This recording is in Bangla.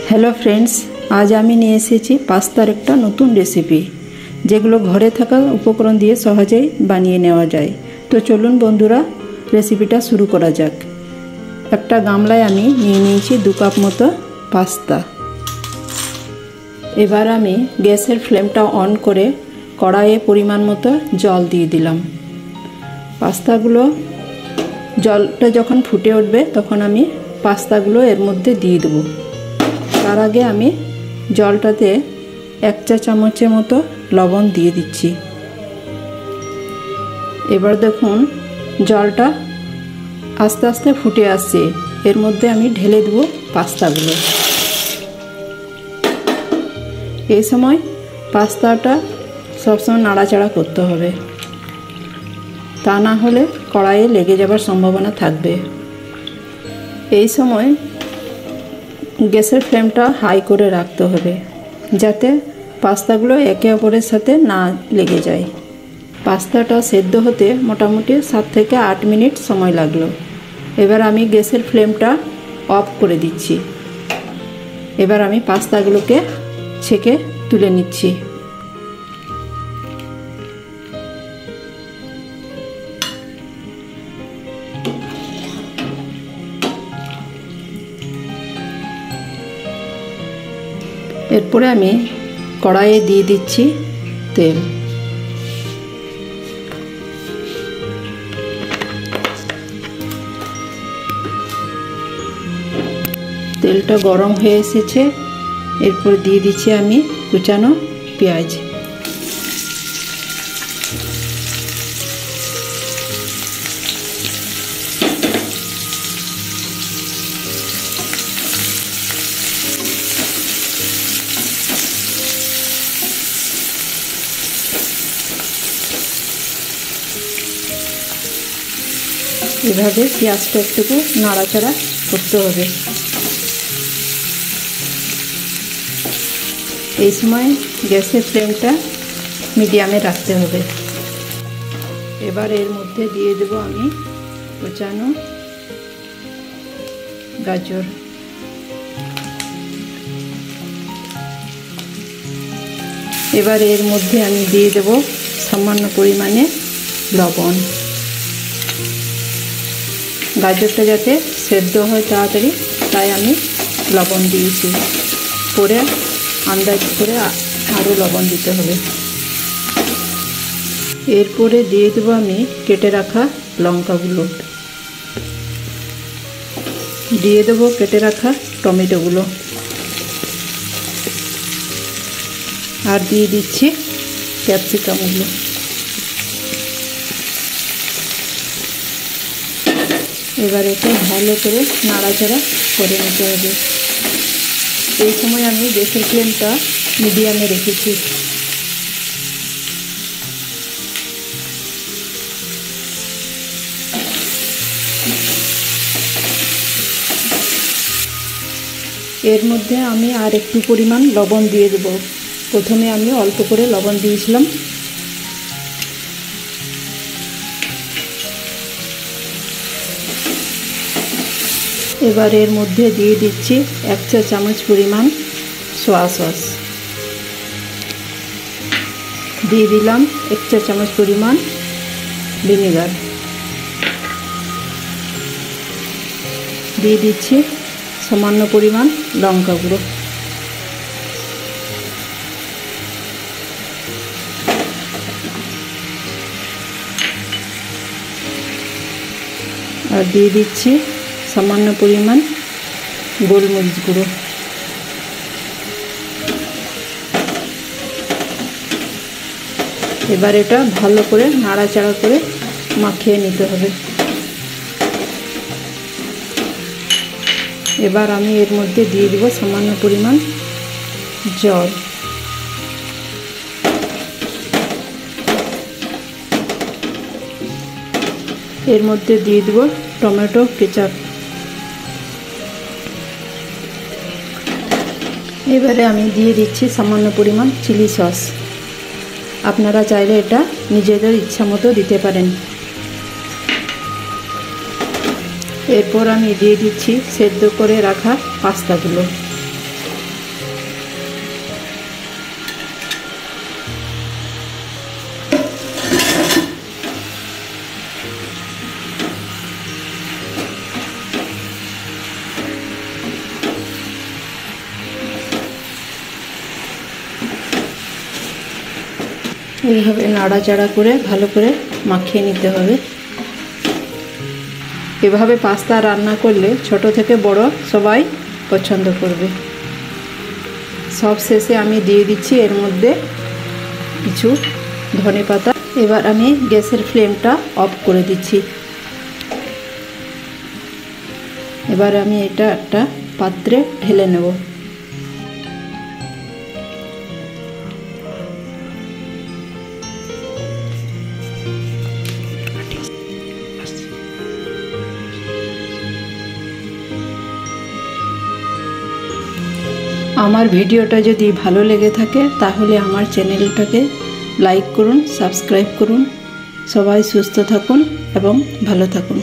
হ্যালো ফ্রেন্ডস, আজ আমি নিয়ে এসেছি পাস্তার একটা নতুন রেসিপি, যেগুলো ঘরে থাকা উপকরণ দিয়ে সহজেই বানিয়ে নেওয়া যায়। তো চলুন বন্ধুরা, রেসিপিটা শুরু করা যাক। একটা গামলায় আমি নিয়ে নিয়েছি 2 কাপ মতো পাস্তা। এবার আমি গ্যাসের ফ্লেমটা অন করে কড়াইয়ে পরিমাণ মতো জল দিয়ে দিলাম। পাস্তাগুলো জলটা যখন ফুটে উঠবে তখন আমি পাস্তাগুলো এর মধ্যে দিয়ে দেবো। তার আগে আমি জলটাতে 1 চা চামচের মতো লবণ দিয়ে দিচ্ছি। এবার দেখুন জলটা আস্তে আস্তে ফুটে আসছে। এর মধ্যে আমি ঢেলে দেবো পাস্তাগুলো। এই সময় পাস্তাটা সবসময় নাড়াচাড়া করতে হবে, তা না হলে কড়াইয়ে লেগে যাবার সম্ভাবনা থাকবে। এই সময় গ্যাসের ফ্লেমটা হাই করে রাখতে হবে, যাতে পাস্তাগুলো একে অপরের সাথে না লেগে যায়। পাস্তাটা সেদ্ধ হতে মোটামুটি 7 থেকে 8 মিনিট সময় লাগলো। এবার আমি গ্যাসের ফ্লেমটা অফ করে দিচ্ছি। এবার আমি পাস্তাগুলোকে ছেঁকে তুলে নিচ্ছি। এরপরে আমি কড়াইয়ে দিয়ে দিচ্ছি তেল। তেলটা গরম হয়ে এসেছে। এরপর দিয়ে দিচ্ছি আমি কুচানো পেঁয়াজ। এভাবে পেঁয়াজটা একটু নাড়াচাড়া করতে হবে। এই সময় গ্যাসের ফ্লেমটা মিডিয়ামে রাখতে হবে। এবার এর মধ্যে দিয়ে দেব আমি কুচানো গাজর। এবার এর মধ্যে আমি দিয়ে দেব সামান্য পরিমাণে লবণ। গাজরটা যাতে সেদ্ধ হয় তাড়াতাড়ি, তাই আমি লবণ দিয়েছি। পরে আন্দাজ করে আরও লবণ দিতে হবে। এরপরে দিয়ে দেবো আমি কেটে রাখা লঙ্কাগুলো, দিয়ে দেবো কেটে রাখা টমেটোগুলো, আর দিয়ে দিচ্ছি ক্যাপসিকামগুলো। এবার এটা ভালো করে নাড়াচাড়া করে নিতে হবে। এই সময় আমি গ্যাসের ফ্লেমটা মিডিয়ামে রেখেছি। এর মধ্যে আমি আর একটু পরিমাণ লবণ দিয়ে দেব। প্রথমে আমি অল্প করে লবণ দিয়েছিলাম। এবার এর মধ্যে দিয়ে দিচ্ছি 1 চা চামচ পরিমাণ সয়া সস। দিয়ে দিলাম 1 চা চামচ পরিমাণ ভিনেগার। দিয়ে দিচ্ছি সামান্য পরিমাণ লঙ্কা গুঁড়ো। আর দিয়ে দিচ্ছি সামান্য পরিমাণ গোলমরিচ গুঁড়ো। এবার এটা ভালো করে নাড়াচাড়া করে মাখিয়ে নিতে হবে। এবার আমি এর মধ্যে দিয়ে দেব সামান্য পরিমাণ জল। এর মধ্যে দিয়ে দেব টমেটো কেচাপ। এবারে আমি দিয়ে দিচ্ছি সামান্য পরিমাণ চিলি সস। আপনারা চাইলে এটা নিজেদের ইচ্ছা মতো দিতে পারেন। এরপর আমি দিয়ে দিচ্ছি সেদ্ধ করে রাখা পাস্তাগুলো। এইভাবে নাড়াচাড়া করে ভালো করে মাখিয়ে নিতে হবে। এভাবে পাস্তা রান্না করলে ছোট থেকে বড় সবাই পছন্দ করবে। সব শেষে আমি দিয়ে দিচ্ছি এর মধ্যে কিছু ধনেপাতা। এবার আমি গ্যাসের ফ্লেমটা অফ করে দিচ্ছি। এবার আমি এটা একটা পাত্রে ঢেলে নেব। আমার ভিডিওটা যদি ভালো লেগে থাকে তাহলে আমার চ্যানেলটাকে লাইক করুন, সাবস্ক্রাইব করুন। সবাই সুস্থ থাকুন এবং ভালো থাকুন।